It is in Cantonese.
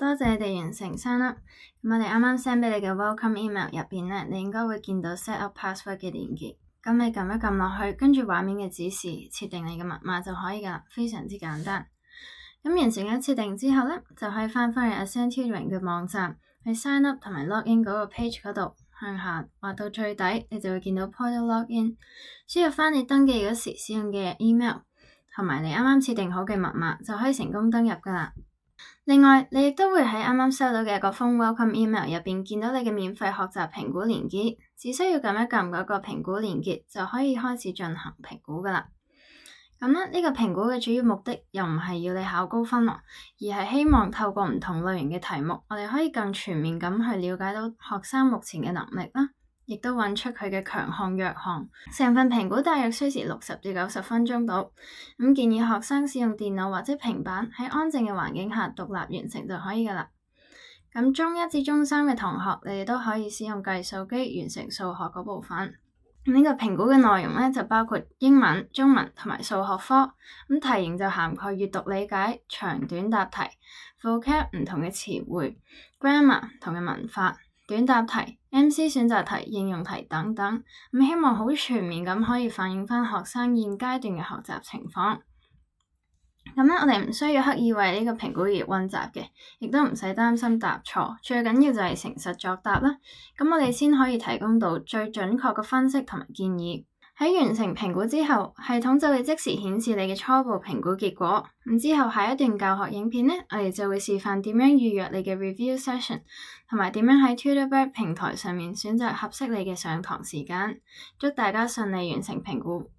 多謝你哋完成sign up。咁我哋啱啱 send 俾你嘅 welcome email 入邊咧，你應該會見到 set up password 嘅連結。咁你撳一撳落去，跟住畫面嘅指示設定你嘅密碼就可以噶啦，非常之簡單。咁完成咗設定之後咧，就可以翻返去 Ascend Tutoring 嘅網站，去 sign up 同埋 login 嗰個 page 嗰度，向下滑到最底，你就會見到 portal login， 輸入翻你登記嗰時使用嘅 email，同埋你啱啱設定好嘅密碼，就可以成功登入噶啦。另外，你亦都會喺啱啱收到嘅嗰封 welcome email 入邊見到你嘅免費學習評估連結，只需要撳一撳嗰個評估連結就可以開始進行評估噶啦。咁呢個評估嘅主要目的又唔係要你考高分咯，而係希望透過唔同類型嘅題目，我哋可以更全面咁去了解到學生目前嘅能力啦，亦都揾出佢嘅強項弱項。成份評估大約需時60至90分鐘到，咁建議學生使用電腦或者平板喺安靜嘅環境下獨立完成就可以噶啦。咁中一至中三嘅同學，你哋都可以使用計數機完成數學嗰部分。呢個評估嘅內容咧就包括英文、中文同埋數學科。咁題型就涵蓋閱讀理解、長短答題、vocab 唔同嘅詞彙、grammar 唔同嘅文法、短答題、MC 選擇題、應用題等等。咁希望好全面咁可以反映翻學生現階段嘅學習情況。咁我哋唔需要刻意為呢個評估而溫習嘅，亦都唔使擔心答錯，最緊要就係誠實作答啦。咁我哋先可以提供到最準確嘅分析同埋建議。喺完成評估之後，系統就會即時顯示你嘅初步評估結果。咁之後下一段教學影片呢，我哋就會示範點樣預約你嘅 review session， 同埋點樣喺 Tutorbird 平台上面選擇合適你嘅上堂時間。祝大家順利完成評估。